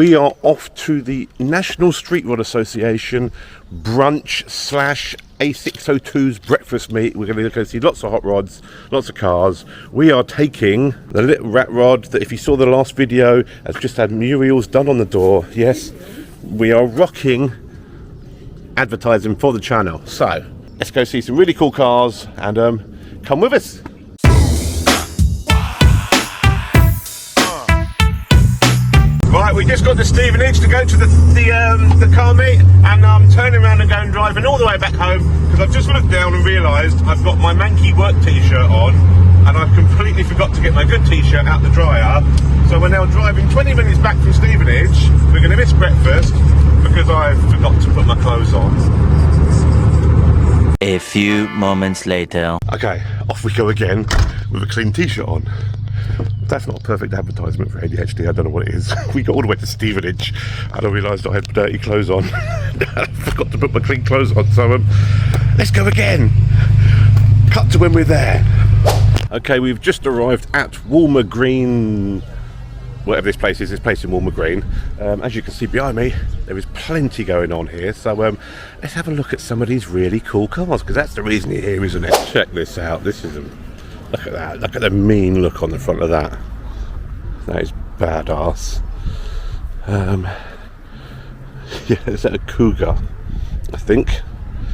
We are off to the National Street Rod Association Brunch / A602's breakfast meet. We're going to go see lots of hot rods, lots of cars. We are taking the little rat rod that, if you saw the last video, has just had murals done on the door. Yes, we are rocking advertising for the channel. So let's go see some really cool cars and come with us. Right, we just got to Stevenage to go to the car meet, and I'm turning around and going driving all the way back home because I've just looked down and realised I've got my manky work t-shirt on and I've completely forgot to get my good t-shirt out the dryer. So we're now driving 20 minutes back from Stevenage. We're going to miss breakfast because I forgot to put my clothes on. A few moments later. Okay, off we go again with a clean t-shirt on. That's not a perfect advertisement for ADHD, I don't know what it is. We got all the way to Stevenage and I realised I had dirty clothes on. I forgot to put my clean clothes on, so let's go again. Cut to when we're there. Okay, we've just arrived at Walmer Green, whatever this place is in Walmer Green. As you can see behind me, there is plenty going on here, so let's have a look at some of these really cool cars, because that's the reason you're here, isn't it? Check this out. This is look at that. Look at the mean look on the front of that. That is badass. Yeah, is that a Cougar? I think.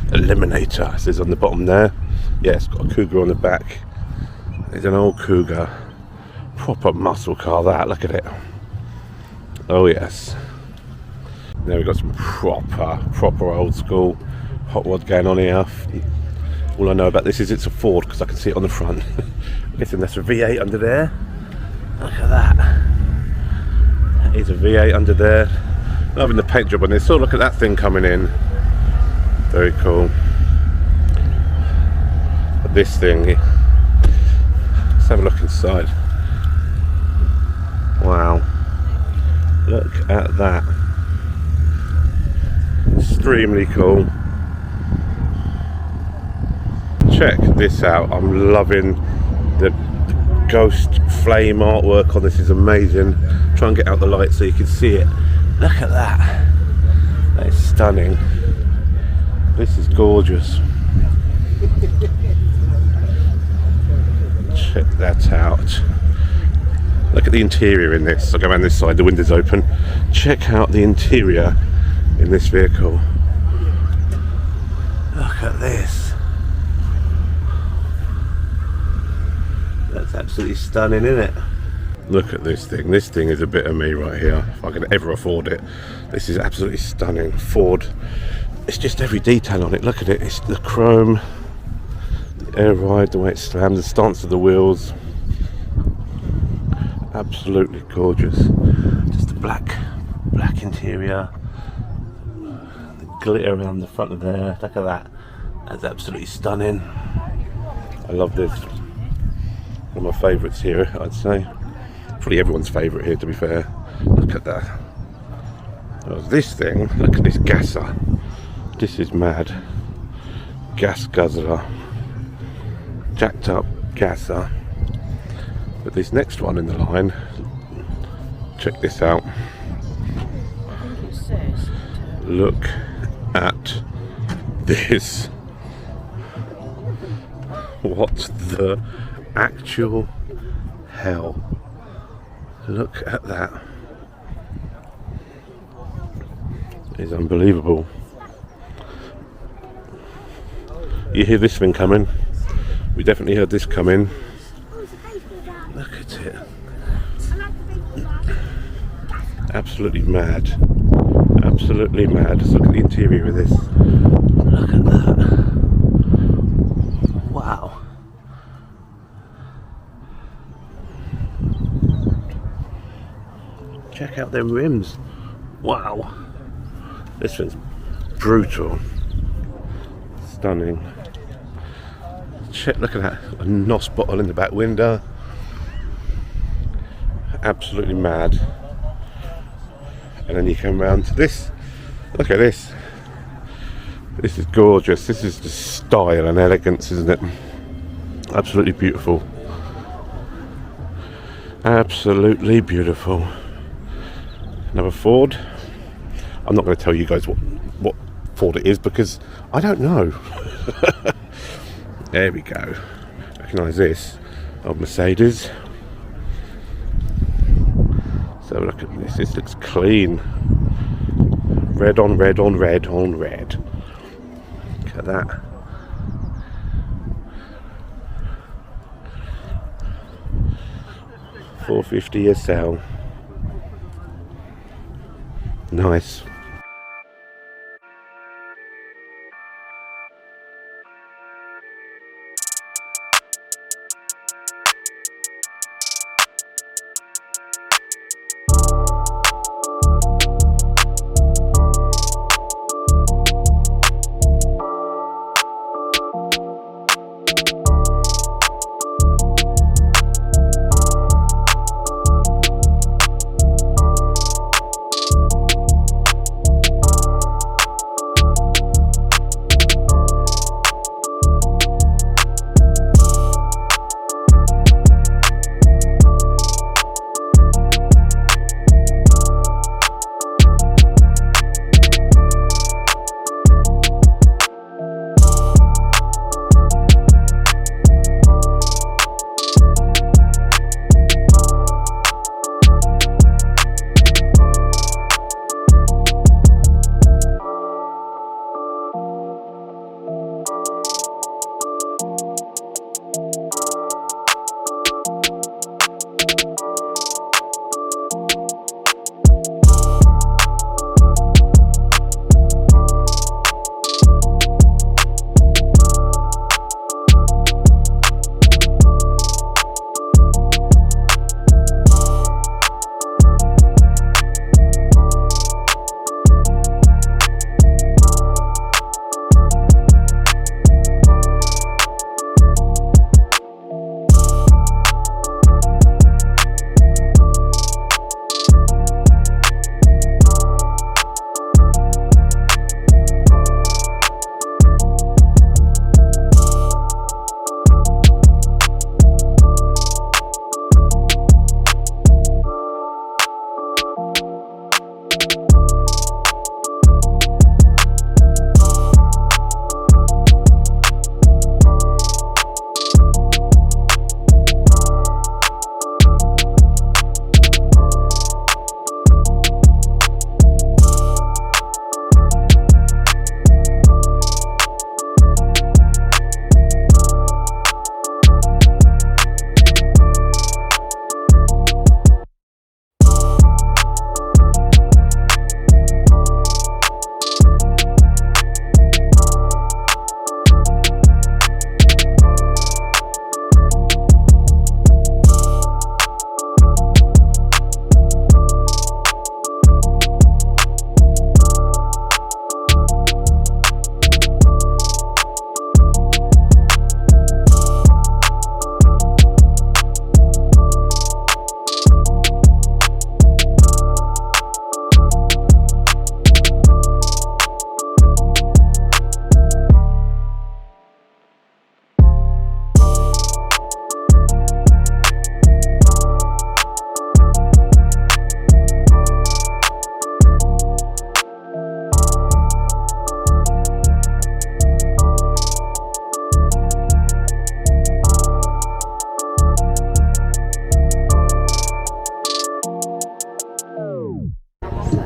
Eliminator, it says on the bottom there. Yeah, it's got a Cougar on the back. It's an old Cougar. Proper muscle car, that. Look at it. Oh yes. Now we've got some proper old school hot rod going on here. All I know about this is it's a Ford because I can see it on the front. I'm guessing that's a V8 under there. Look at that. That is a V8 under there. Loving the paint job on this. So look at that thing coming in. Very cool. But this thing, let's have a look inside. Wow. Look at that. Extremely cool. Check this out. I'm loving the ghost flame artwork on this. Is amazing. Try and get out the light so you can see it. Look at that. That is stunning. This is gorgeous. Check that out. Look at the interior in this. I'll go around this side, the window's open. Check out the interior in this vehicle. Look at this. That's absolutely stunning, isn't it? Look at this thing. This thing is a bit of me right here, if I can ever afford it. This is absolutely stunning. Ford. It's just every detail on it. Look at it. It's the chrome, the air ride, the way it's slammed, the stance of the wheels. Absolutely gorgeous. Just a black interior. The glitter around the front of there. Look at that. That's absolutely stunning. I love this. One of my favourites here, I'd say. Probably everyone's favourite here, to be fair. Look at that. Oh, this thing, look at this gasser. This is mad. Gas guzzler. Jacked up gasser. But this next one in the line, check this out. Look at this. What the actual hell? Look at that. It's unbelievable. You hear this thing coming? We definitely heard this coming. Look at it. Absolutely mad. Absolutely mad. Just look at the interior of this. Look at that. Wow. Check out them rims. Wow. This one's brutal. Stunning. Check, look at that. A NOS bottle in the back window. Absolutely mad. And then you come round to this. Look at this. This is gorgeous. This is the style and elegance, isn't it? Absolutely beautiful. Absolutely beautiful. Another Ford. I'm not going to tell you guys what Ford it is because I don't know. There we go. Recognise this. Old Mercedes. So look at this. This looks clean. Red on red on red on red. Look at that. $450 a sell. Nice.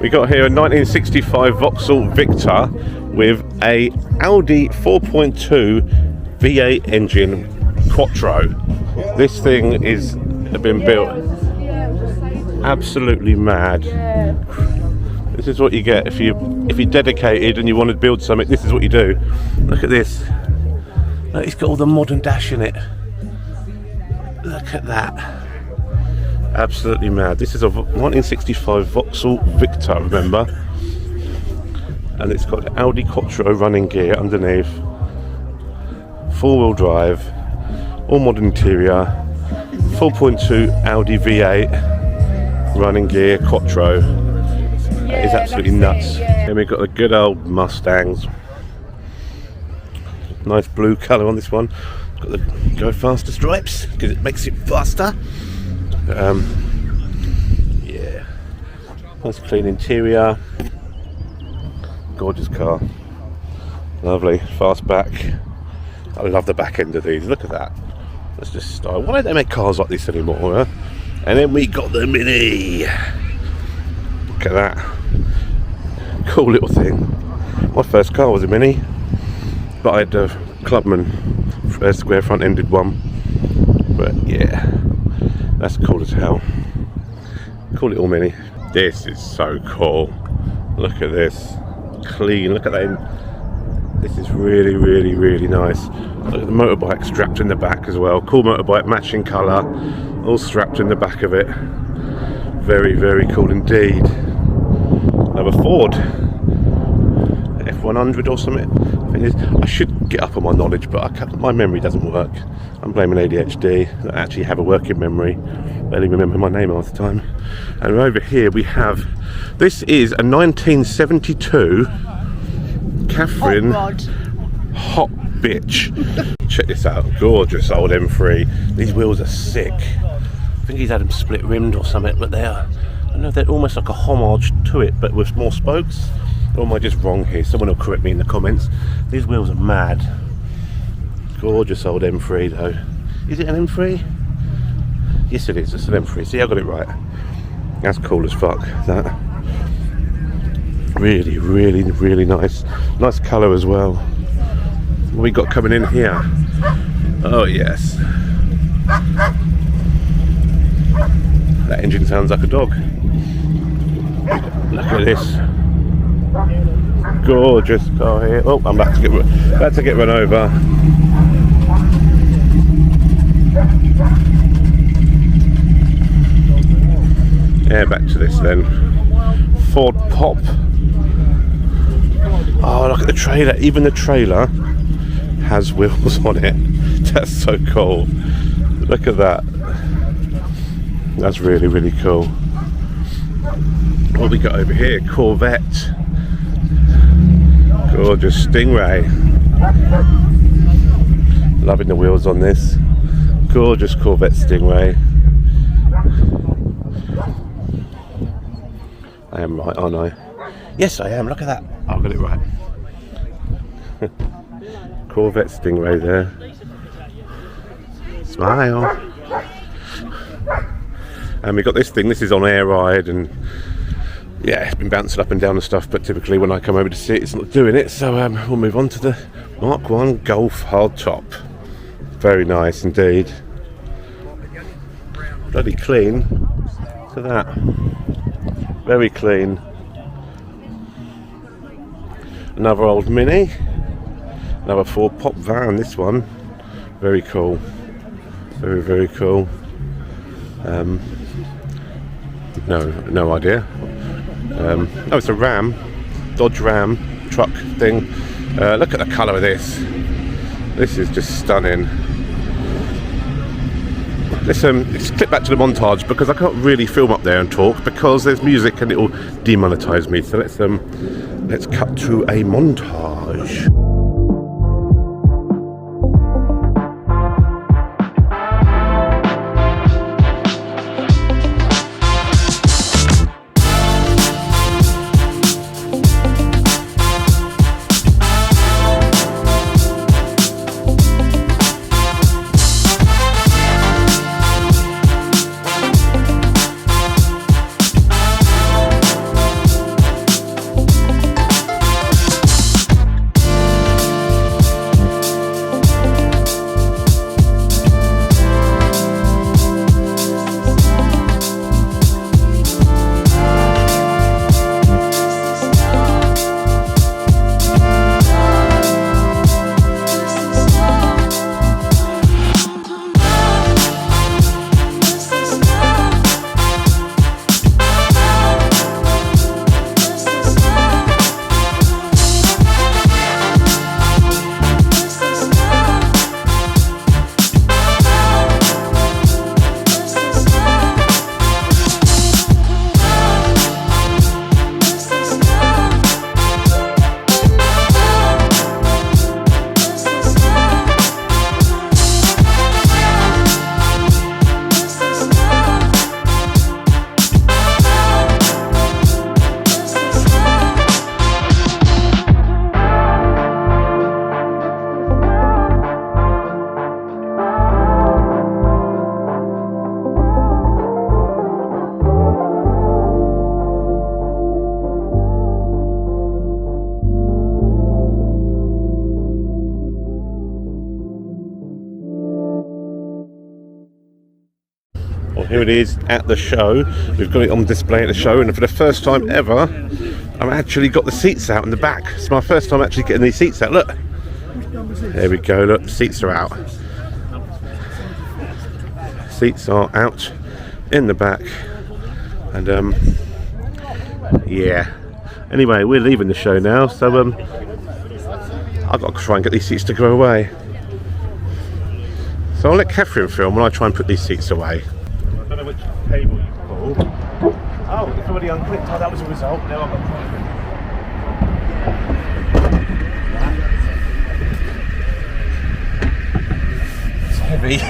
We got here a 1965 Vauxhall Victor with a Audi 4.2 V8 engine Quattro. This thing is been built absolutely mad. This is what you get if you're dedicated and you want to build something. This is what you do. Look at this. Look, it's got all the modern dash in it. Look at that. Absolutely mad. This is a 1965 Vauxhall Victor, remember? And it's got Audi Quattro running gear underneath. Four-wheel drive. All modern interior. 4.2 Audi V8 running gear Quattro. That is absolutely nuts. Then we've got the good old Mustangs. Nice blue colour on this one. Got the go faster stripes because it makes it faster. Yeah, Nice clean interior. Gorgeous car. Lovely. Fast back. I love the back end of these. Look at that. That's just style. Why don't they make cars like this anymore? Huh? And then we got the Mini. Look at that. Cool little thing. My first car was a Mini, but I had a Clubman square front ended one. But yeah, that's cool as hell. Cool little Mini. This is so cool. Look at this. Clean. Look at that. This is really, really, really nice. Look at the motorbike strapped in the back as well. Cool motorbike, matching colour, all strapped in the back of it. Very, very cool indeed. Another Ford F100 or something. I should get up on my knowledge, but my memory doesn't work. I'm blaming ADHD. I actually have a working memory. Barely remember my name half the time. And over here we have, this is a 1972 Catherine Hot Bitch. Check this out, gorgeous old M3. These wheels are sick. I think he's had them split rimmed or something, but they are, I don't know, they're almost like a homage to it, but with more spokes. Or am I just wrong here? Someone will correct me in the comments. These wheels are mad. Gorgeous old M3 though. Is it an M3? Yes it is, it's an M3. See, I got it right. That's cool as fuck, that. Really, really, really nice. Nice colour as well. What we got coming in here? Oh yes. That engine sounds like a dog. Look at this. Gorgeous car here. Oh, I'm about to get run over. Yeah, back to this then. Ford Pop. Oh, look at the trailer. Even the trailer has wheels on it. That's so cool. Look at that. That's really, really cool. What we got over here? Corvette. Gorgeous Stingray. Loving the wheels on this. Gorgeous Corvette Stingray. I am right, aren't I? Yes, I am. Look at that. I've got it right. Corvette Stingray there. Smile. And we got this thing. This is on air ride, and yeah, it's been bouncing up and down and stuff. But typically, when I come over to see it, it's not doing it. So we'll move on to the Mark 1 Golf hard top. Very nice indeed. Bloody clean. Look at that. Very clean. Another old Mini. Another Ford Pop van, this one. Very cool. Very, very cool. No idea. Oh, it's a Ram. Dodge Ram truck thing. Look at the colour of this. This is just stunning. Let's click back to the montage because I can't really film up there and talk because there's music and it will demonetize me. So let's cut to a montage. Here it is at the show. We've got it on display at the show, and for the first time ever, I've actually got the seats out in the back. It's my first time actually getting these seats out. Look, there we go. Look, seats are out. Seats are out in the back, and yeah. Anyway, we're leaving the show now, so I've got to try and get these seats to go away. So I'll let Catherine film when I try and put these seats away. I don't know which cable you pull. Oh, it's already unclipped. Oh, that was a result. Now I've got to try and... It's heavy.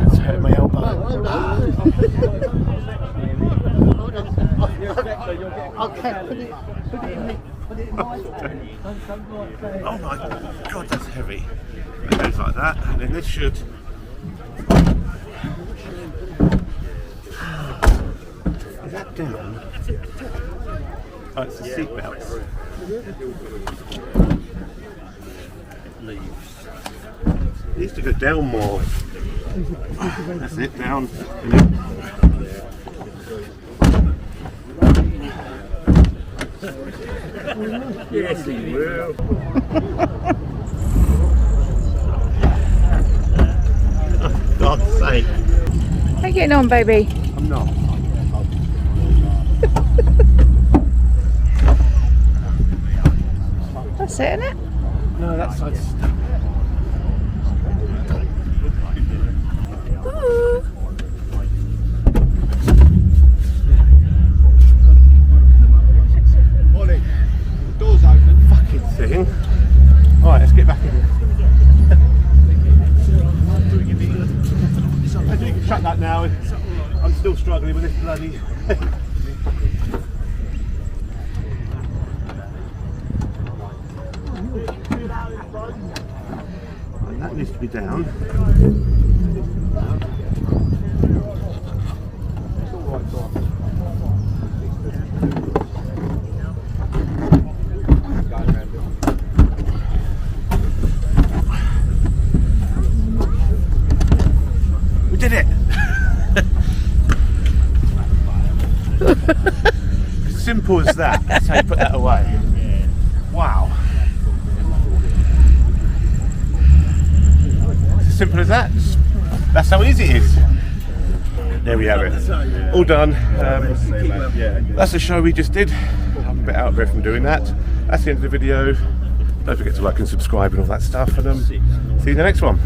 It's hurt my elbow. Okay, put it in my stand. Oh my god, that's heavy. It goes like that, and then this should. Is that down? Oh, it's the seat belts. It needs to go down more. That's it, down. Yes, he will. For God's sake. How you getting on, baby? I'm not. That's it, isn't it? No, that side's stuck. Ooh. Doors open. Fucking thing. Alright, let's get back in here. I think you can shut that now. I'm still struggling with this bloody. That needs to be down. We did it! As simple as that. That's how you put that away. Wow. As simple as that. That's how easy it is. There we have it. All done. That's the show we just did. I'm a bit out of breath from doing that. That's the end of the video. Don't forget to like and subscribe and all that stuff. And see you in the next one.